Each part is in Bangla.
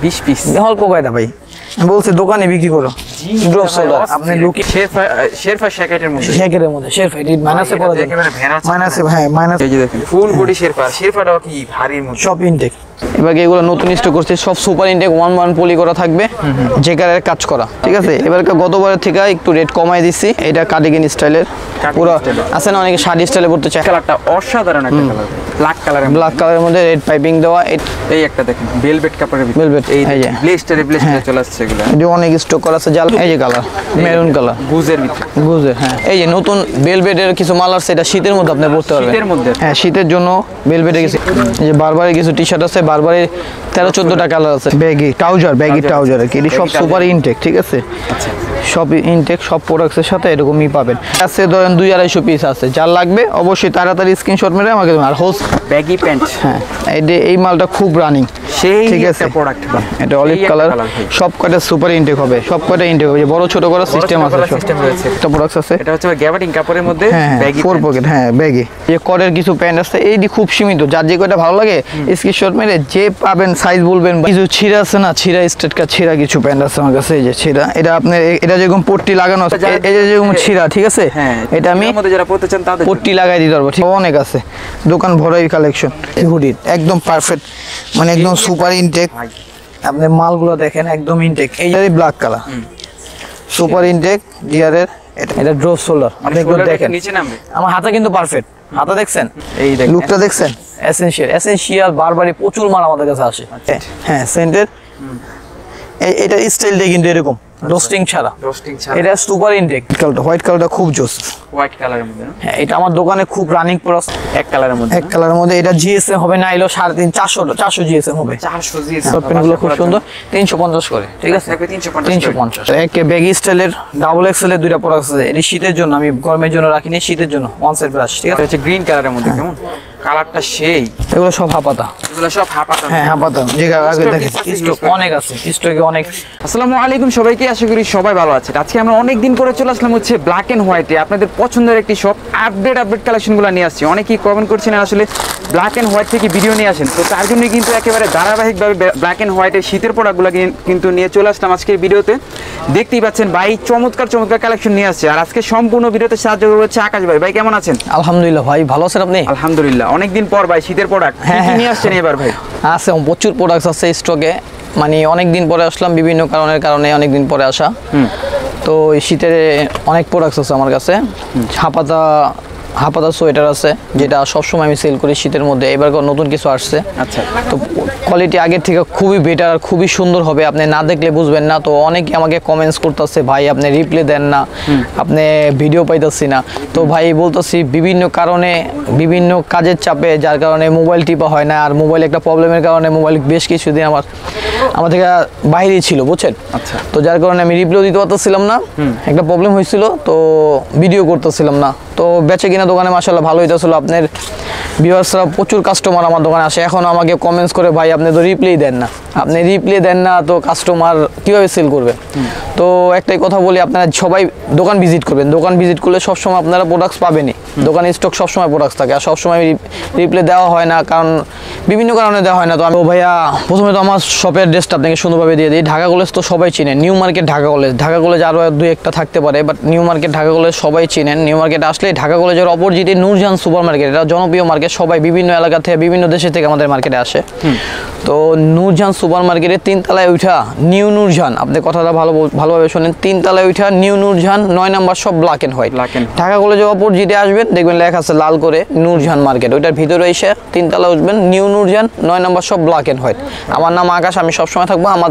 20 পিস অল্প কয়টা ভাই বলছে দোকানে বিক্রি করো ড্রপ সোল্ডার আপনি লুকি শেরফা শ্যাকেটের মধ্যে শেরফা এটি মাইনাসে পড়া যায় মাইনাসে হ্যাঁ মাইনাস এই যে দেখেন ফুল বডি শেরফাটাও কি ভারীর মধ্যে সব ইনটেক এবার এগুলো নতুন স্টক করছে সব সুপার ইনটেক 1 পলি করা থাকবে জেকারের কাজ করা ঠিক আছে এবার গতবারের থেকে একটু রেট কমাই দিছি এটা কার্ডিগান স্টাইলের পুরো আছে না অনেকে শাড়ি স্টাইলে পড়তে চায় কালারটা অসাধারণ একটা কালার ব্ল্যাক কালারের মধ্যে রেড পাইপিং দেওয়া এই একটা দেখেন ভেলভেট কাপড়ের ভেলভেট এই যে ব্লেস্টারে চলে আসছে এগুলো এটা অনেক স্টক করা আছে জাল এই যে কালার মেরুন কালার গুজের ভিতরে হ্যাঁ এই যে নতুন ভেলভেটের কিছু মাল আছে এটা শীতের মধ্যে আপনি পড়তে পারবেন শীতের মধ্যে হ্যাঁ শীতের জন্য ভেলভেটের কিছু এই যে বারবারে কিছু টি-শার্ট আছে বারবারে 13-14টা কালার আছে ব্যাগি ট্রাউজার আর কি এটা সব সুপার ইনটেক ঠিক আছে আচ্ছা সব ইনটেক সব প্রোডাক্টসের সাথে এরকমই পাবেন আছে ধরেন 200-250 পিস আছে যার লাগবে অবশ্যই তাড়াতাড়ি স্ক্রিনশট মেরে আমাকে দেবেন আর হোস ব্যাগি প্যান্ট হ্যাঁ এই মালটা খুব রানিং সেই ঠিক আছে প্রোডাক্ট এটা অলিভ কালার সব কয়টা সুপার ইনটেক হবে সব কয়টা ইনটেক হবে বড় ছোট করার সিস্টেম আছে সিস্টেম রয়েছে একটা প্রোডাক্ট আছে এটা হচ্ছে গ্যাবার্ডিং কাপড়ের মধ্যে ব্যাগি ফোর পকেট হ্যাঁ ব্যাগি এই করের কিছু প্যান্ট আছে এইটি খুব সীমিত যার যে কয়টা ভালো লাগে স্ক্রিনশট মেরে যে পাবেন সাইজ বলবেন কিছু ছিঁড়া আছে না ছিঁড়া স্টেট কাট ছিঁড়া কিছু প্যান্ট আছে আমার কাছে এই যে ছিঁড়া এটা আপনি এটা যেরকম পট্টি লাগানো আছে এই যে যেরকম ছিঁড়া ঠিক আছে এটা আমি মধ্যে যারা পড়তে চান তাদের পট্টি লাগাই দিতে পারবো ঠিক অনেক আছে দোকান ভরাই কালেকশন হুডির একদম পারফেক্ট মানে একদম সুপার ইনটেক আপনি মালগুলো দেখেন একদম ইনটেক এইটারই ব্ল্যাক কালার সুপার ইনটেক ডিয়ারের এটা ড্রপ সোল্ডার আপনি একটু দেখেন নিচে নামবে আমার হাতে কিন্তু পারফেক্ট হাতে দেখছেন এই দেখেন লুকটা দেখছেন এসেনশিয়াল বারবারই প্রচুর মাল আমাদের কাছে আসে হ্যাঁ সেন্টের এটা স্টাইলটা কিন্তু এরকম রোস্টিং ছাড়া এটা এটা সুপার ইনটেক কালারটা হোয়াইট কালারটা খুব জোস হোয়াইট কালারের মধ্যে হ্যাঁ এটা আমার দোকানে খুব রানিং প্রোডাক্ট এক কালারের মধ্যে এক কালারের মধ্যে এটা জিএসএম হবে না এলো 450 জিএসএম হবে 400 জিএস পেনগুলো খুব সুন্দর 350 করে ঠিক আছে 350 এক ব্যাগি স্টাইলের ডাবল এক্সেল এর দুইটা প্রোডাক্ট আছে এটা শীতের জন্য আমি গরমের জন্য রাখিনি শীতের জন্য ওয়ান সাইড ব্রাশ ঠিক আছে হচ্ছে গ্রিন কালারের মধ্যে কেমন কালারটা সেই এগুলো সব হাপাতা এগুলো সব হাপাতা হ্যাঁ হাপাতা যে আগে দেখেন স্টক অনেক আছে স্টকে অনেক আসসালামু আলাইকুম সবাইকে আশা করি সবাই ভালো আছেন আজকে আমরা অনেক দিন পরে চলে আসলাম হচ্ছে ব্ল্যাক এন্ড হোয়াইটে আপনাদের পছন্দের একটি শপ আপডেট কালেকশনগুলো নিয়ে আসছি অনেকেই কমেন্ট করছেন আসলে ব্ল্যাক এন্ড হোয়াইট থেকে ভিডিও নিয়ে আসেন তো তার জন্য কিন্তু একেবারে ধারাবাহিকভাবে ব্ল্যাক এন্ড হোয়াইটের শীতের প্রোডাক্টগুলো কিন্তু নিয়ে চলে আসলাম আজকের ভিডিওতে দেখতেই পাচ্ছেন ভাই চমৎকার কালেকশন নিয়ে আসছে আর আজকে সম্পূর্ণ ভিডিওতে সাহায্য করছে আকাশ ভাই ভাই কেমন আছেন আলহামদুলিল্লাহ ভাই ভালো আছেন আপনি আলহামদুলিল্লাহ অনেকদিন পর ভাই শীতের প্রোডাক্ট কি নিয়ে আসছেন এবার ভাই আছে প্রচুর প্রোডাক্টস আছে স্টকে মানে অনেক দিন পরে আসলাম বিভিন্ন কারণে অনেক দিন পরে আসা তো শীতের অনেক প্রোডাক্টস আছে আমার কাছে হাপাতা সোয়েটার আছে যেটা সবসময় আমি সেল করি শীতের মধ্যে এবার নতুন কিছু আসছে আচ্ছা তো কোয়ালিটি আগের থেকে খুবই বেটার আর খুবই সুন্দর হবে আপনি না দেখলে বুঝবেন না তো অনেকে আমাকে কমেন্টস করতেছে ভাই আপনি রিপ্লে দেন না আপনি ভিডিও পাইতেছি না তো ভাই বলতেছি বিভিন্ন কারণে বিভিন্ন কাজের চাপে যার কারণে মোবাইল টিপা হয় না আর মোবাইল একটা প্রবলেমের কারণে মোবাইল বেশ কিছুদিন আমার থেকে বাইরেই ছিল বুঝছেন আচ্ছা তো যার কারণে আমি রিপ্লেও দিতে পারতেছিলাম না একটা প্রবলেম হয়েছিল তো ভিডিও করতেছিলাম না তো বেচে কিনা দোকানে মাশাআল্লাহ ভালো হইতেছিল আপনার ভিউয়ার্সরা প্রচুর কাস্টমার আমার দোকানে আসে এখন আমাকে কমেন্টস করে ভাই আপনি তো রিপ্লাই দেন না তো কাস্টমার কিভাবে সেল করবে তো একটাই কথা বলি আপনারা সবাই দোকান ভিজিট করবেন দোকান ভিজিট করলে সবসময় আপনারা প্রোডাক্টস পাবেনই দোকানে স্টক সবসময় প্রোডাক্টস থাকে আর সবসময় রিপ্লাই দেওয়া হয় না কারণ বিভিন্ন কারণে দেওয়া হয় না তো আমি ভাইয়া প্রথমে তো আমার শপের অ্যাড্রেসটা আপনাকে সুন্দরভাবে দিয়ে দিই ঢাকা কলেজ তো সবাই চিনেন নিউ মার্কেট ঢাকা কলেজ আরও দুই একটা থাকতে পারে but new market Dhaka college সবাই চিনেন নিউ মার্কেট আসলে ঢাকা কলেজের অপোজিটে নূরজাহান সুপার মার্কেট এটা জনপ্রিয় মার্কেট সবাই বিভিন্ন এলাকা থেকে বিভিন্ন দেশে থেকে আমাদের মার্কেটে আসে তো নূরজাহান সুপার মার্কেটের 3 তলায় উঠা নিউ নূরজাহান আপনি কথাটা ভালোভাবে শোনেন 3 তলায় উঠা নিউ নূরজাহান 9 নম্বর সব ব্ল্যাক এন্ড হোয়াইট ঢাকা কলেজের অপোজিটে আসবেন দেখবেন লেখা আছে লাল করে নূরজাহান মার্কেট ওইটার ভিতরে এসে 3 তলায় উঠবেন নিউ নূরজাহান 9 নম্বর সব ব্ল্যাক এন্ড হোয়াইট আমার নাম আকাশ আমি সবসময় থাকবো আমার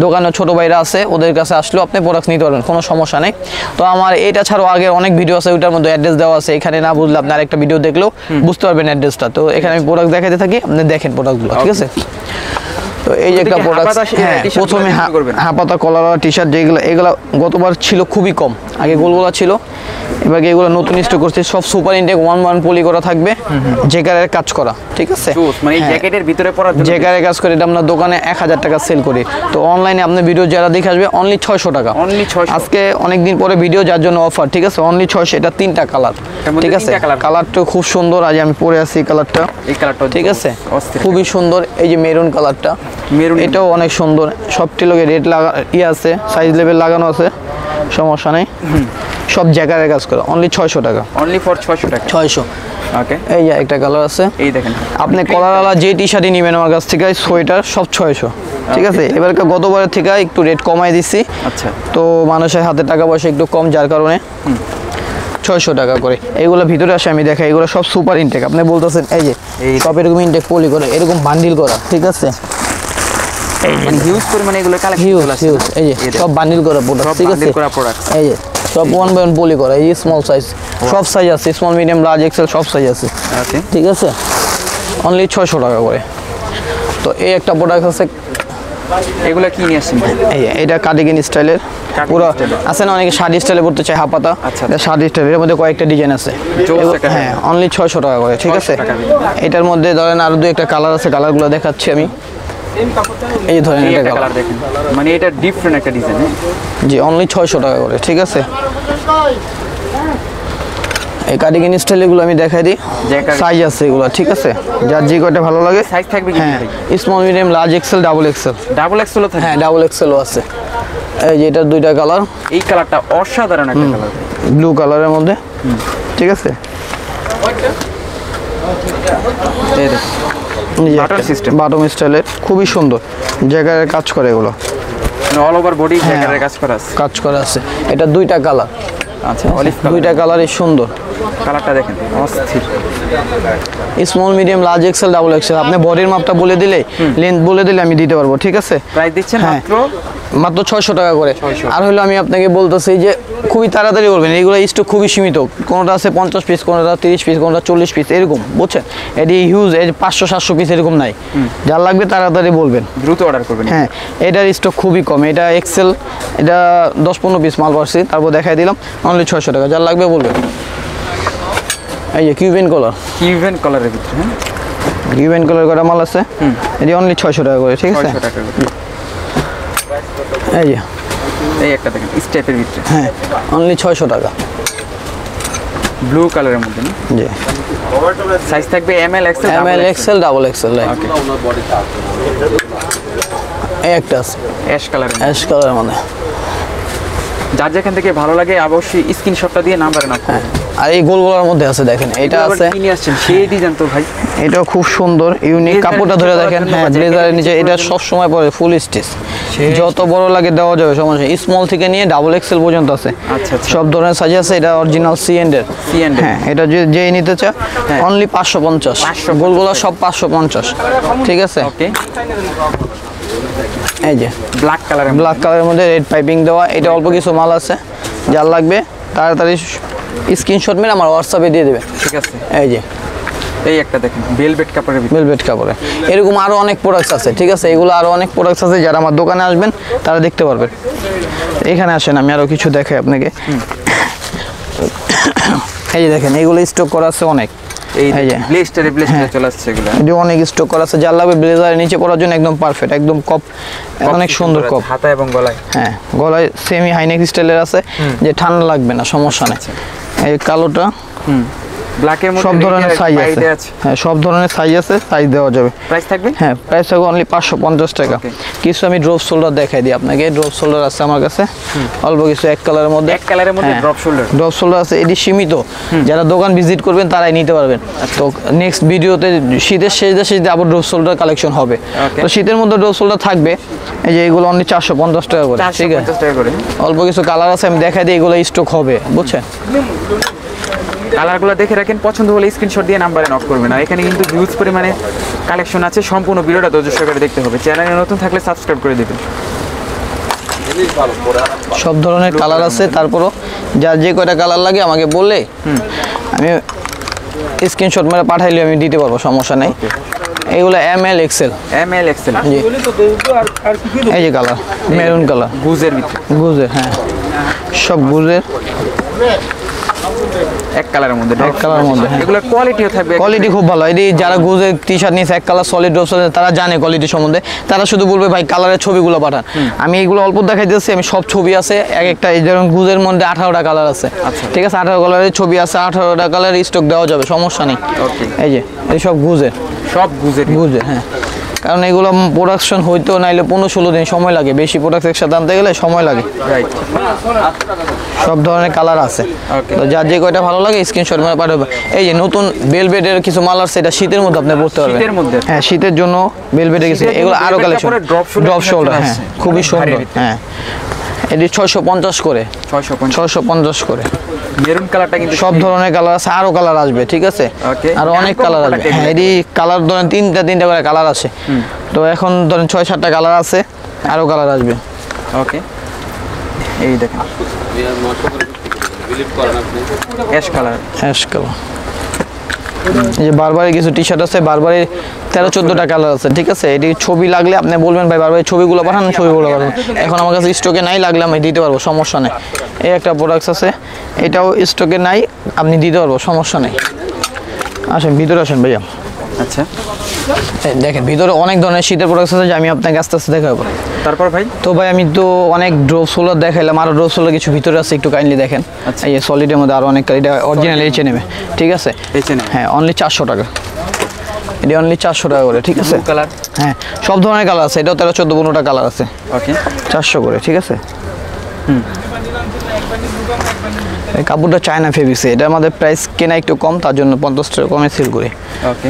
দোকানে ছোট ভাইরা আছে ওদের কাছে আসলেও আপনি প্রোডাক্ট নিতে পারবেন কোনো সমস্যা নেই তো আমার এটা ছাড়াও আগের অনেক ভিডিও আছে ওইটার মধ্যে অ্যাড্রেস দেওয়া আছে এখানে না বুঝলে আপনি আরেকটা ভিডিও দেখলেও বুঝতে পারবেন অ্যাড্রেসটা তো এখানে আমি প্রোডাক্ট দেখাতে থাকি আপনি দেখেন প্রোডাক্টগুলো ঠিক আছে তো এই যে একটা প্রোডাক্ট প্রথমে হাপাতা কলার টি শার্ট যেগুলো এগুলো গতবার ছিল খুবই কম আগে গোলগোলা ছিল এবার এগুলো নতুন স্টক করছে, সব সুপার ইনটেক 1 পলি করা থাকবে, জেকারের কাজ করা, ঠিক আছে? মানে এই জ্যাকেটের ভিতরে পরার জন্য জেকারের কাজ করে এটা আমরা দোকানে 1000 টাকা সেল করি, তো অনলাইনে আপনি ভিডিও যারা দেখে আসবে অনলি 600 টাকা। অনলি 600। আজকে অনেক দিন পরে ভিডিও, যার জন্য অফার, ঠিক আছে? অনলি 600। এটা 3টা কালার, ঠিক আছে? কালারটা খুব সুন্দর, আজ আমি পরে আছি কালারটা, এই কালারটা ঠিক আছে? অস্থির। খুবই সুন্দর। এই যে মেরুন কালারটা, মেরুন, এটাও অনেক সুন্দর, সবটি লোকে রেড লাগা আছে, সাইজ লেভেল লাগানো আছে, সমস্যা নেই। সব জ্যাকারের কাজ করা, অনলি 600 টাকা। অনলি ফর 600 টাকা। 600। ওকে, এই যে একটা কালার আছে, এই দেখেন আপনি কলারওয়ালা যে টি শার্টই নেবেন আমার কাছ থেকে, সোয়েটার সব 600, ঠিক আছে? এবার গতবারের থেকে একটু রেট কমাই দিচ্ছি, আচ্ছা। তো মানুষের হাতে টাকা পয়সা একটু কম, যার কারণে 600 টাকা করে। এইগুলো ভিতরে আসে আমি দেখাই, এগুলো সব সুপার ইনটেক। আপনি বলতেছেন এই যে সব এরকম ইনটেক পলি করে, এরকম বান্ডিল করা, ঠিক আছে? মানে হিউজ পরিমাণে এগুলো কালেকশন হিউজ চলে আসছে। হিউজ, এই যে সব বান্ডিল করা প্রোডাক্ট, ঠিক আছে? করা প্রোডাক্ট। এই যে সব 1 বাই 1 পলি করা, এই স্মল সাইজ, সব সাইজ আছে, স্মল মিডিয়াম লার্জ এক্সেল সব সাইজ আছে, ওকে, ঠিক আছে? অনলি 600 টাকা করে। তো এই একটা প্রোডাক্ট আছে, এগুলো কি নিয়ে আসছেন? এই যে এটা কার্ডিগান স্টাইলের, পুরো স্টাইলের। আছে না অনেকে শাড়ি স্টাইলে পড়তে চায়, হাফাতা, আচ্ছা। এটা শাড়ি স্টাইলের মধ্যে কয়েকটা ডিজাইন আছে, জোস একটা হ্যাঁ, অনলি 600 টাকা করে, ঠিক আছে? 600 টাকা। এটার মধ্যে ধরেন আরো 2 একটা কালার আছে, কালারগুলো দেখাচ্ছি আমি। এই ধরেন এই এটা একটা কালার, কালার দেখেন, মানে এটা ডিফারেন্ট একটা ডিজাইন। জি অনলি 600 টাকা করে, ঠিক আছে? এই কার্ডিগান স্টাইল এগুলো আমি দেখাই দিই, জ্যাকার সাইজ আছে এগুলো, ঠিক আছে? যার যে কয়টা ভালো লাগে। সাইজ থাকবে কি? হ্যাঁ, small medium large XL double XL. Double এক্সেলও থাকে? হ্যাঁ, ডাবল এক্সেলও আছে। এই যে এটার 2টা কালার, এই কালারটা অসাধারণ একটা কালার, ব্লু কালারের মধ্যে, ঠিক আছে? এই দেখুন বাটন সিস্টেম, বাটন স্টাইলের, খুবই সুন্দর, জায়গায় কাজ করে এগুলো, মানে অল ওভার বডি জ্যাকেটের কাজ করা আছে। কাজ করা আছে। এটা 2টা কালার, আচ্ছা, অলিভ কালার। 2টা কালারই সুন্দর। কালারটা দেখেন অস্থির। Small medium large XL double Excel, আপনি বডির মাপটা বলে দিলে, লেন্থ বলে দিলে আমি দিতে পারবো, ঠিক আছে? প্রাইস দিচ্ছেন হ্যাঁ। মাত্র মাত্র 600 টাকা করে। 600। আর হলো আমি আপনাকে বলতেছি যে খুবই তাড়াতাড়ি করবেন, এইগুলো স্টক খুবই সীমিত, কোনোটা আছে 50 পিস, কোনোটা 30 পিস, কোনোটা 40 পিস, এরকম, বুঝছেন? এটি হিউজ, এই 500-700 পিস এরকম নাই, যার লাগবে তাড়াতাড়ি বলবেন, দ্রুত অর্ডার করবেন। হ্যাঁ। এটার স্টক খুবই কম, এটা এক্সেল, এটা 10-15 পিস মাল পাচ্ছি, তারপর দেখাই দিলাম, অনলি 600 টাকা, যার লাগবে বলবেন। এই যে কিউবেন কালার, ইভেন কালারের ভিতরে, হ্যাঁ কিউবেন কালার করা মাল আছে, এটি অনলি 600 টাকা করে, ঠিক আছে? 600 টাকা করে। এই যে এই একটা দেখেন স্টেপের ভিতরে, হ্যাঁ, অনলি 600 টাকা। ব্লু কালারের মধ্যে না? জি, সাইজ থাকবে M L XL, M L XL double XL. এই একটা আছে অ্যাশ কালারের। অ্যাশ কালারের মধ্যে, যার যেখান থেকে ভালো লাগে অবশ্যই স্ক্রিনশটটা দিয়ে নাম্বারে না। হ্যাঁ। আর এই গোলগোলার মধ্যে আছে, দেখেন এটা আছে, কি নিয়ে আসছেন সেই ডিজাইন তো ভাই, এটাও খুব সুন্দর ইউনিক, ব্লেজারের কাপড়টা ধরে নিচে দেখেন, পরার হ্যাঁ জন্য বা ব্লেজারের নিচে, জ্যাকেটের এটা জন্য। সব সময় পরে ফুল স্টিচ, যত বড় লাগে দেওয়া যাবে, সমস্যা নেই। স্মল থেকে নিয়ে ডাবল এক্সেল পর্যন্ত আছে, আচ্ছা, আচ্ছা। সব ধরনের সাইজ আছে। এটা অরিজিনাল সি এন্ড এর, C&A হ্যাঁ, এটা যেই নিতে চায় হ্যাঁ। অনলি 550, 550 গোলগোলা সব 550, ঠিক আছে? ওকে। এই যে ব্ল্যাক কালারের ব্ল্যাক কালারের মধ্যে রেড পাইপিং দেওয়া, এটা অল্প কিছু মাল আছে, যার লাগবে তাড়াতাড়ি স্ক্রিনশট মেরে আমার হোয়াটসঅ্যাপে দিয়ে দেবে, ঠিক আছে। এই যে এই একটা দেখেন ভেলভেট কাপড়ের ভিতরে, ভেলভেট কাপড়ে, এরকম আরো অনেক প্রোডাক্টস আছে, ঠিক আছে? এগুলো আরো অনেক প্রোডাক্টস আছে, যারা আমার দোকানে আসবেন তারা দেখতে পারবেন। এখানে আসেন, আমি আরো কিছু দেখাই আপনাকে। এই যে দেখেন, এইগুলো স্টক করা আছে অনেক, এই এই যে ব্লেস্টারে চলে আসছে এগুলো, এই যে অনেক স্টক করা আছে, যার লাগবে ব্লেজারের নিচে পরার জন্য একদম পারফেক্ট, একদম কপ, অনেক সুন্দর কপ, হাতা এবং গলায়। হ্যাঁ, গলায় সেমি হাইনেক স্টাইলের আছে, যে ঠান্ডা লাগবে না, সমস্যা নেই। এই কালোটা, ব্ল্যাকের মধ্যে সব ধরনের সাইজ আছে, আছে। হ্যাঁ সব ধরনের সাইজ আছে, সাইজ দেওয়া যাবে। প্রাইস থাকবে? হ্যাঁ, প্রাইস থাকবে অনলি 550 টাকা। Okay. কিছু আমি ড্রপ শোল্ডার দেখাই দিই আপনাকে, ড্রপ শোল্ডার আছে আমার কাছে অল্প কিছু, এক কালারের মধ্যে, এক কালারের মধ্যে ড্রপ শোল্ডার, ড্রপ শোল্ডার আছে, এটি সীমিত, যারা দোকান ভিজিট করবেন তারাই নিতে পারবেন। তো নেক্সট ভিডিওতে শীতের শেষে আবার ড্রপ শোল্ডার কালেকশন হবে, Okay. তো শীতের মধ্যে ড্রপ শোল্ডার থাকবে। এই যে এগুলো অনলি 450 টাকা করে, ঠিক আছে? 450 টাকা করে। অল্প কিছু কালার আছে, আমি দেখাই দিই, এগুলো স্টক হবে, বুঝছেন? কালারগুলো দেখে রাখেন, পছন্দ হলে স্ক্রিনশট দিয়ে নাম্বারে নক করবেন। আর এখানে কিন্তু হিউজ পরিমাণে কালেকশন আছে, সম্পূর্ণ ভিডিওটা ধৈর্য সহকারে দেখতে হবে। চ্যানেলে নতুন থাকলে সাবস্ক্রাইব করে দেবেন। সব ধরনের কালার আছে, তারপরও যার যে কয়টা কালার লাগে আমাকে বললে আমি স্ক্রিনশট মেরে পাঠাইলে আমি দিতে পারবো, সমস্যা নেই। এগুলো এমএল এক্সেল, এমএল এক্সেল, জি। এই যে কালার মেরুন কালার, গুজের ভিতরে, গুজের, হ্যাঁ সব গুজের। এক কালারের মধ্যে, এক কালারের মধ্যে, হ্যাঁ। এগুলোর কোয়ালিটিও থাকবে, কোয়ালিটি খুব ভালো। এই যারা গুজের টি শার্ট নিয়েছে এক কালার সলিড ড্রপস, তারা জানে কোয়ালিটি সম্বন্ধে, তারা শুধু বলবে ভাই কালারের ছবিগুলো পাঠান। আমি এইগুলো অল্প দেখাই দিচ্ছি, আমি সব ছবি আছে এক একটা, এই যেমন গুজের মধ্যে 18টা কালার আছে, ঠিক আছে, 18 কালারের ছবি আছে, 18টা কালারের স্টক দেওয়া যাবে, সমস্যা নেই। এই যে এই সব গুজের, সব গুজের, হ্যাঁ, কারণ এগুলো প্রোডাকশন হইতো নাইলে 15-16 দিন সময় লাগে, বেশি প্রোডাক্ট একসাথে আনতে গেলে সময় লাগে। রাইট, সব ধরনের কালার আছে, তো যার যে কয়টা ভালো লাগে স্ক্রিনশট মেরে পাঠাবে। এই যে নতুন বেলভেটের কিছু মাল আছে, এটা শীতের মধ্যে আপনি পড়তে পারবেন, শীতের মধ্যে, হ্যাঁ, শীতের জন্য বেলভেটের কিছু, এগুলো আরো কালেকশন, ড্রপ শোল্ডার, হ্যাঁ, খুবই সুন্দর, হ্যাঁ, এটি 650 করে, 650 করে। মেরুন কালারটা কিন্তু সব ধরনের কালার আছে, আরো কালার আসবে, ঠিক আছে, আরো অনেক কালার আসবে, হ্যাঁ, এটি কালার ধরেন তিনটা করে কালার আছে, তো এখন ধরেন 6-7টা কালার আছে, আরো কালার আসবে। ওকে, এই দেখেন অ্যাশ কালার, অ্যাশ কালার, এই যে বারবারের কিছু টি শার্ট আছে, বারবারের 13-14টা কালার আছে, ঠিক আছে, এটি ছবি লাগলে আপনি বলবেন ভাই বারবারের ছবিগুলো পাঠান, ছবিগুলো পাঠান, এখন আমার কাছে স্টকে নাই, লাগলে আমি দিতে পারবো, সমস্যা নেই। এই একটা প্রোডাক্টস আছে, এটাও স্টকে নাই, আপনি দিতে পারবো, সমস্যা নেই। আসেন ভিতরে আসেন ভাইয়া। আচ্ছা, দেখেন ভিতরে অনেক ধরনের শীতের প্রোডাক্টস আছে, যে আমি আপনাকে আস্তে আস্তে দেখাবো। তারপর ভাই, তো ভাই আমি তো অনেক ড্রপ সোলার দেখাইলাম, আরো ড্রপ সোলার কিছু ভিতরে আছে, একটু কাইন্ডলি দেখেন। এই যে সলিডের মধ্যে আরো অনেক, এটা অরিজিনাল H&M, ঠিক আছে, হ্যাঁ, অনলি 400 টাকা, এটা অনলি 400 টাকা করে, ঠিক আছে, কালার, হ্যাঁ, সব ধরনের কালার আছে, এটাও 13-14-15টা কালার আছে, ওকে, 400 করে, ঠিক আছে। এই কাপড়টা চায়না ফেব্রিক্সে, এটা আমাদের প্রাইস কেনা একটু কম, তার জন্য 50 টাকা কমে সেল করি। ওকে,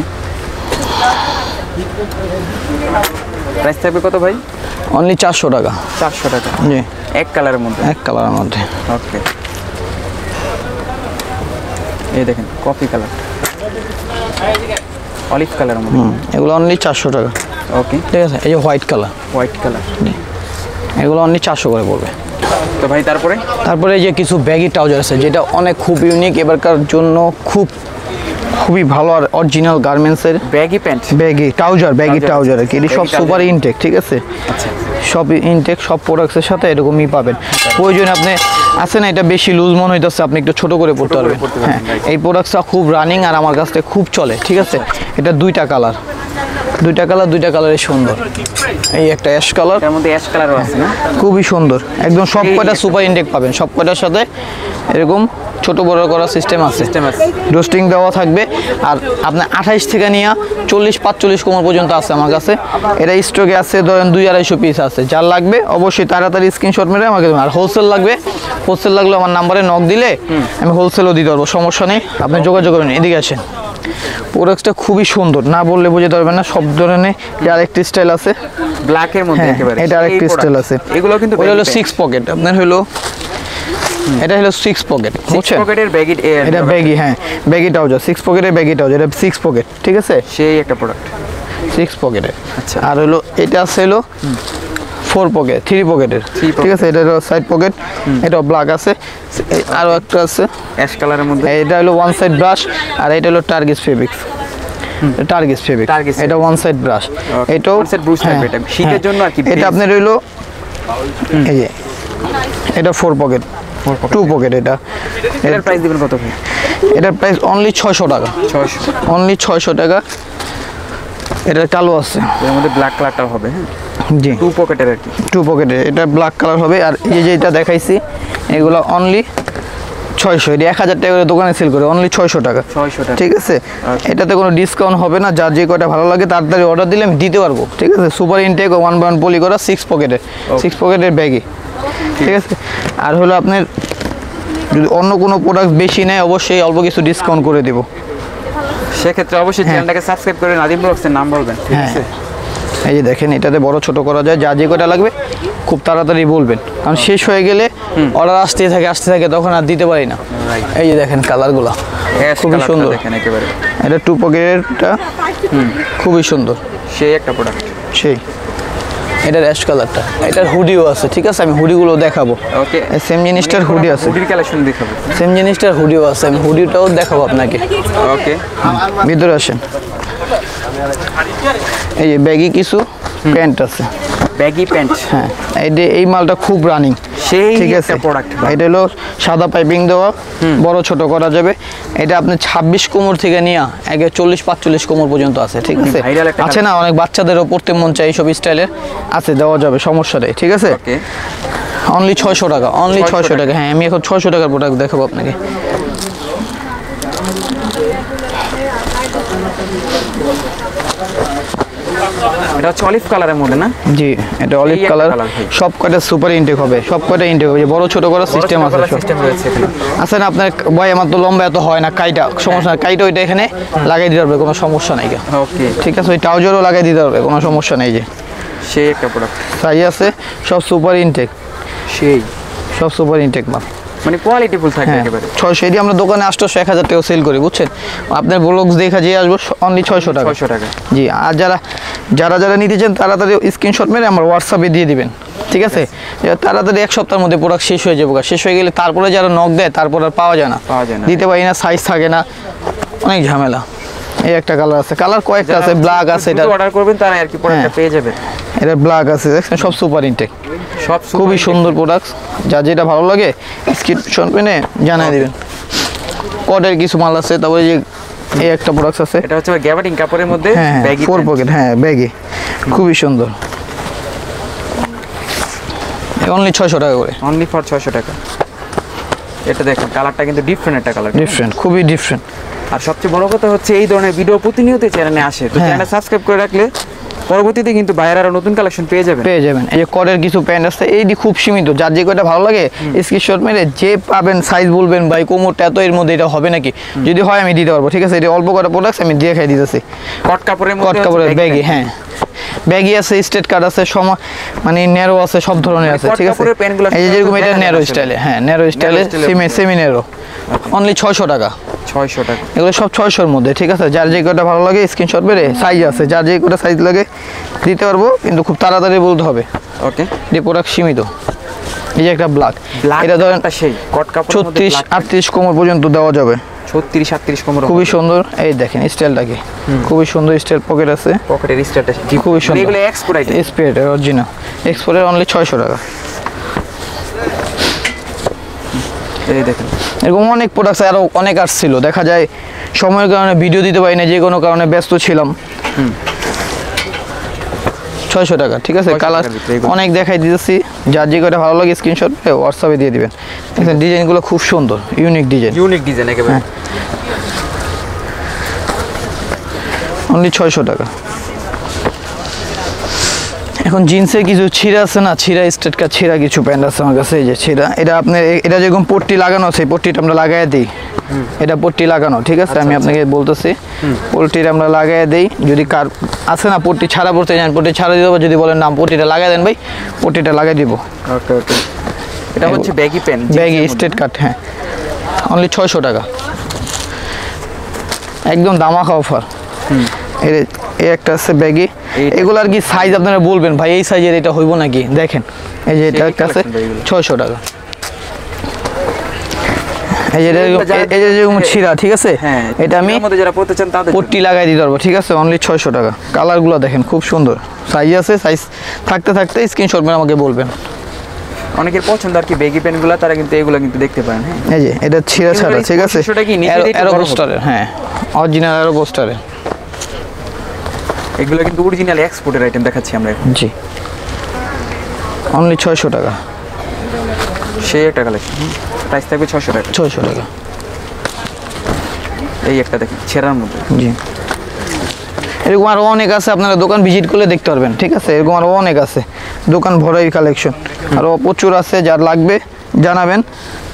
প্রাইস থাকবে কত ভাই? অনলি 400 টাকা, 400 টাকা, জি, এক কালারের মধ্যে, এক কালারের মধ্যে। ওকে, এই দেখেন কফি কালার, অলিভ কালারের মধ্যে, এগুলো অনলি 400 টাকা, ওকে, ঠিক আছে। এই যে হোয়াইট কালার, হোয়াইট কালার, এগুলো অনলি 400 করে পড়বে। তো ভাই তারপরে এই যে কিছু ব্যাগি ট্রাউজার আছে, যেটা অনেক খুব ইউনিক, এবারকার জন্য খুবই ভালো, আর অরিজিনাল গার্মেন্টসের ব্যাগি প্যান্ট, ব্যাগি ট্রাউজার আর কি, এটি সব সুপার ইনটেক, ঠিক আছে, সব ইনটেক, সব প্রোডাক্টসের সাথে এরকমই পাবেন। প্রয়োজন আপনি আছে না, এটা বেশি লুজ মনে হইতেছে, আপনি একটু ছোট করে পড়তে পারবেন, হ্যাঁ, এই প্রোডাক্টসটা খুব রানিং আর আমার কাছে খুব চলে, ঠিক আছে। এটা দুইটা কালারের সুন্দর, এই একটা অ্যাশ কালার, এর মধ্যে অ্যাশ কালারও আছে না, খুবই সুন্দর, একদম সব কয়টা সুপার ইনটেক পাবেন, সব কয়টার সাথে এরকম ছোট বড় করার সিস্টেম আছে, রোস্টিং দেওয়া থাকবে, আর আপনার 28 থেকে নিয়ে 40-45 কোমর পর্যন্ত আছে আমার কাছে, এটা স্টকে আছে, ধরেন 200-250 পিস আছে, যার লাগবে অবশ্যই তাড়াতাড়ি স্ক্রিনশট মেরে আমাকে দেবেন। আর হোলসেল লাগলে আমার নাম্বারে নক দিলে আমি হোলসেলও দিতে পারবো, সমস্যা নেই, আপনি যোগাযোগ করবেন। এদিকে আসেন, প্রোডাক্টটা খুবই সুন্দর, না বললে বুঝতে পারবেন না, সব ধরনের, আরেকটি স্টাইল আছে ব্ল্যাকের মধ্যে, একেবারে এটা আরেকটি স্টাইল আছে, এগুলো কিন্তু হলো 6 পকেট, আপনার হলো এটা হলো 6 পকেট, বুঝছেন, পকেটের ব্যাগি, এটা ব্যাগি, হ্যাঁ, ব্যাগি ট্রাউজার, 6 পকেটের ব্যাগি ট্রাউজার, এটা 6 পকেট, ঠিক আছে, সেই একটা প্রোডাক্ট 6 পকেটের। আচ্ছা, আর হলো এটা আছে হলো 4 পকেট, 3 পকেটের, ঠিক আছে, এটা হলো সাইড পকেট, এটা ব্ল্যাক আছে, আরো একটা আছে অ্যাশ কালারের মধ্যে, এটা হলো ওয়ান সাইড ব্রাশ, আর এটা হলো টার্গিস ফেব্রিক্স, এটা ওয়ান সাইড ব্রাশ, এটাও ওয়ান সাইড ব্রাশ থাকবে, এটা শীতের জন্য আর কি, এটা আপনার হলো এই যে এটা 4 পকেট, 2 পকেট, এটার প্রাইস দিবেন কত ভাই? এটার প্রাইস অনলি 600 টাকা, অনলি 600 টাকা। এটার কালো আছে, এর মধ্যে ব্ল্যাক কালারটাও হবে, হ্যাঁ, জি, 2 পকেটের আর কি, 2 পকেটের, এটা ব্ল্যাক কালার হবে। আর এই যে এটা দেখাইছি, এগুলো অনলি 600, এটা 1000 টাকা করে দোকানে সেল করে, অনলি 600 টাকা, ঠিক আছে, এটাতে কোনো ডিসকাউন্ট হবে না, যার যে কয়টা ভালো লাগে তাড়াতাড়ি অর্ডার দিলে আমি দিতে পারবো, ঠিক আছে। সুপার ইনটেক 1/1 পলি করা 6 পকেটের ব্যাগি, ঠিক আছে। আর হলো আপনার যদি অন্য কোনো প্রোডাক্ট বেশি নেয়, অবশ্যই অল্প কিছু ডিসকাউন্ট করে দেবো, সেক্ষেত্রে অবশ্যই চ্যানেলটাকে সাবস্ক্রাইব করে নাদিম ব্লগসের নাম বলবেন, ঠিক আছে। এই যে দেখেন, এটাতে বড় ছোট করা যায়, যা যে কয়টা লাগবে খুব তাড়াতাড়ি বলবেন, কারণ শেষ হয়ে গেলে অর্ডার আসতে থাকে, তখন আর দিতে পারি না। এই যে দেখেন কালারগুলো খুবই সুন্দর, দেখেন একেবারে, এটা 2 পকেটেরটা খুবই সুন্দর, সেই একটা প্রোডাক্ট, সেই এটার অ্যাশ কালারটা, এটার হুডিও আছে, ঠিক আছে, আমি হুডিগুলো দেখাবো, ওকে, সেম জিনিসটার হুডি আছে, হুডির কালেকশন দেখাবো, সেম জিনিসটার হুডিও আছে, আমি হুডিটাও দেখাবো আপনাকে, ওকে, ভিতরে আসেন। এই যে ব্যাগি কিছু প্যান্ট আছে, ব্যাগি প্যান্ট, হ্যাঁ, এই মালটা খুব রানিং, সেই ঠিক একটা আছে প্রোডাক্ট। এটা হলো সাদা পাইপিং দেওয়া, বড় ছোট করা যাবে। এটা আপনি 26 কোমর থেকে নিয়ে আগে 40-45 কোমর পর্যন্ত আছে, ঠিক আছে। viral একটা আছে না অনেক বাচ্চাদেরও পড়তে মন চাই এইসব স্টাইলের, আছে, দেওয়া যাবে, সমস্যা নেই, ঠিক আছে। ওকে, অনলি 600 টাকা, অনলি 600 600 টাকা। হ্যাঁ, আমি এখন 600 টাকার প্রোডাক্ট দেখাবো আপনাকে। এটা হচ্ছে অলিভ কালারের মধ্যে না? জি, এটা অলিভ এই একটা কালার। colour ভাই। সব কয়টা সুপার ইনটেক হবে, সব কয়টা ইনটেক হবে, বড় ছোট করার সিস্টেম আছে সব। সিস্টেম রয়েছে এখানে। আছে না আপনার ভাই, আমার তো লম্বা এত হয় না, কাইটা সমস্যা না, কাইটা ওইটা এখানে লাগাই দিতে পারবে, কোনো সমস্যা নাই। ওকে, ঠিক আছে, ওই ট্রাউজারও লাগাই দিতে পারবে, কোনো সমস্যা নেই। যে সেই একটা প্রোডাক্ট, সাইজ আছে, সব সুপার ইনটেক, সেই সব সুপার ইনটেক মাল। মানে কোয়ালিটি ফুল থাকবে হ্যাঁ, একেবারে। 600 এটি আমরা দোকানে 800-1000 টাকা সেল করি, বুঝছেন। আপনার ব্লগস দেখা যে আসবো অনলি 600 টাকা। 600 টাকা। জি, আর যারা নিতে চান তাড়াতাড়ি স্ক্রিনশট মেরে আমার হোয়াটসঅ্যাপে দিয়ে দিবেন, ঠিক আছে। তাড়াতাড়ি 1 সপ্তাহের মধ্যে প্রোডাক্ট শেষ হয়ে যাবে, শেষ হয়ে গেলে তারপরে যারা নক দেয় তারপর আর পাওয়া যায় না, দিতে পারি না, সাইজ থাকে না, অনেক ঝামেলা। এই একটা কালার আছে, কালার কয়েকটা আছে, ব্ল্যাক আছে, এটা অর্ডার করবেন তারা আর কি প্রোডাক্টটা পেয়ে যাবে। এটা ব্ল্যাক আছে, দেখছেন, সব সুপার ইনটেক, সব খুবই সুন্দর প্রোডাক্ট। যা যেটা ভালো লাগে স্ক্রিনশট মেরে জানাই দিবেন। কটের কিছু মাল আছে, তারপরে যে এই একটা প্রোডাক্ট আছে, এটা হচ্ছে গ্যাবার্ডিং কাপড়ের মধ্যে হ্যাঁ, ব্যাগি 4 পকেট, হ্যাঁ, ব্যাগি, খুবই সুন্দর। অনলি 600 টাকা করে, অনলি ফর 600 টাকা। এটা দেখেন কালারটা কিন্তু ডিফারেন্ট একটা কালার, ডিফারেন্ট, খুবই ডিফারেন্ট। আর সবচেয়ে বড় কথা হচ্ছে এই ধরনের ভিডিও প্রতিনিয়ত চ্যানেলে আসে, তো হ্যাঁ। চ্যানেল সাবস্ক্রাইব করে রাখলে পরবর্তীতে কিন্তু বাইরে আরো নতুন কালেকশন পেয়ে যাবেন। এই যে কটের কিছু প্যান্ট আছে, এইটি খুব সীমিত, যার যে কয়টা ভালো লাগে স্ক্রিনশট মেরে যে পাবেন সাইজ বলবেন, ভাই কোমরটা এত, এর মধ্যে এটা হবে নাকি, যদি হয় আমি দিতে পারবো, ঠিক আছে। এটা অল্প কটা প্রোডাক্ট আমি দিয়ে খাই দিতেছি। কট কাপড়ের কট মধ্যে কাপড়ের হচ্ছে ব্যাগি, হ্যাঁ, ব্যাগি আছে, স্ট্রেট কাট আছে, মানে ন্যারো আছে, সব ধরনের আছে, কট ঠিক আছে। কাপড়ের প্যান্টগুলো এই যে যেরকম এটা দেখা যায় ন্যারো আসলে। স্টাইলে, হ্যাঁ, ন্যারো স্টাইলে, সেমি ন্যারো, অনলি 600 টাকা। 600 টাকা। এগুলো সব 600-র মধ্যে, ঠিক আছে। যার যে কটা ভালো লাগে স্ক্রিনশট মেরে, সাইজ আছে, যার যে কটা সাইজ লাগে দিতে পারবো, কিন্তু খুব তাড়াতাড়ি বলতে হবে। ওকে, এই প্রোডাক্ট সীমিত। এই যে একটা ব্ল্যাক, এটা ধরেন সেই কট কাপড়ের মধ্যে 36-38 কোমর পর্যন্ত দেওয়া যাবে, 36-38 কোমর, খুবই সুন্দর। এই দেখেন স্টাইলটা কি, খুবই সুন্দর স্টাইল, পকেট আছে, পকেটের স্টারটা খুবই সুন্দর। এগুলো এক্সপোর্ট আইটেম, এক্সপোর্ট অরিজিনাল, এক্সপোর্টের অনলি 600 টাকা। এই দেখেন এরকম অনেক প্রোডাক্ট আরও অনেক আসছিল, দেখা যায় সময়ের কারণে ভিডিও দিতে পারি না, যে কোনো কারণে ব্যস্ত ছিলাম। 600 টাকা, ঠিক আছে। 600 কালার টাকার ভিতরে এগুলো। অনেক দেখাই দিতেছি, যার যে কটা ভালো লাগে স্ক্রিনশট হোয়াটসঅ্যাপে দিয়ে দিবেন। দেখেন ডিজাইনগুলো খুব সুন্দর, ইউনিক ডিজাইন, ইউনিক ডিজাইন একেবারে। অনলি 600 টাকা। এখন জিন্সের কিছু ছিঁড়া আছে না, ছিঁড়া স্ট্রেট কাট ছিঁড়া কিছু প্যান্ট আছে আমার কাছে, এই যে ছিঁড়া, এটা আপনার এটা যেরকম পট্টি লাগানো আছে, পট্টিটা আমরা লাগাই দিই, এটা পট্টি লাগানো, ঠিক আছে। আমি আপনাকে বলতেছি, পট্টিটা আমরা লাগাই দিই। যদি কার আছে না পট্টি ছাড়া পড়তে যান, পট্টি ছাড়া দিয়ে দেবো, যদি বলেন না পট্টিটা লাগাই দেন ভাই, পট্টিটা লাগাই দিব। ওকে ওকে, এটা হচ্ছে ব্যাগি প্যান্ট, ব্যাগি স্ট্রেট কাট, হ্যাঁ, অনলি 600 টাকা, একদম দামাকা অফার। এই একটা আছে ব্যাগি, এগুলো আর কি সাইজ আপনারা বলবেন ভাই এই সাইজের এটা হইব নাকি, দেখেন এই যে এটা একটা আছে 600 টাকা। এই যে যেরকম ছিঁড়া, ঠিক আছে, এটা আমি যারা পড়তে চান তাদের পট্টি লাগাই দিতে পারবো, ঠিক আছে, অনলি 600 টাকা। কালারগুলো দেখেন খুব সুন্দর, সাইজ আছে, সাইজ থাকতে থাকতে স্ক্রিনশট মেরে আমাকে বলবেন। অনেকের পছন্দ আর কি ব্যাগি প্যান্টগুলো, তারা কিন্তু এগুলো কিন্তু দেখতে পারেন। হ্যাঁ, এই যে এটা ছিঁড়া ছাড়া, ঠিক আছে, সেটা কি নিচে দিতে অ্যারো বড় পোস্টারের, হ্যাঁ, অরিজিনাল অ্যারো পোস্টারের, এগুলো কিন্তু অরিজিনাল এক্সপোর্টের আইটেম দেখাচ্ছি আমরা এখন। জি, অনলি 600 টাকা। সেই একটা কালেকশন, প্রাইস থাকবে 600 টাকা। 600 টাকা। এই একটা দেখেন ছেঁড়ার মধ্যে, জি, এরকম আরও অনেক আছে, আপনারা দোকান ভিজিট করলে দেখতে পারবেন, ঠিক আছে। এরকম আরও অনেক আছে, দোকান ভরাই কালেকশন, আরও প্রচুর আছে। যার লাগবে জানাবেন,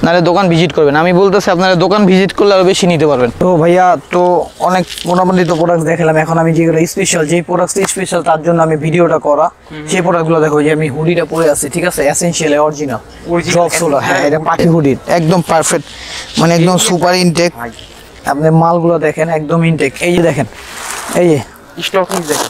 নাহলে দোকান ভিজিট করবেন। আমি বলতেছি আপনারা দোকান ভিজিট করলে আরও বেশি নিতে পারবেন। তো ভাইয়া, তো অনেক মোটামুটি তো প্রোডাক্ট দেখালাম, এখন আমি যেগুলো স্পেশাল, যেই প্রোডাক্ট স্পেশাল তার জন্য আমি ভিডিওটা করা, সেই প্রোডাক্টগুলো দেখো। যে আমি হুডিটা পরে আছি, ঠিক আছে, এসেনশিয়াল অরিজিনাল ড্রপ সোলা, হ্যাঁ, এটা পাখি হুডি, একদম পারফেক্ট, মানে একদম সুপার ইনটেক। আপনি মালগুলো দেখেন একদম ইনটেক। এই যে দেখেন, এই যে স্টক দেখেন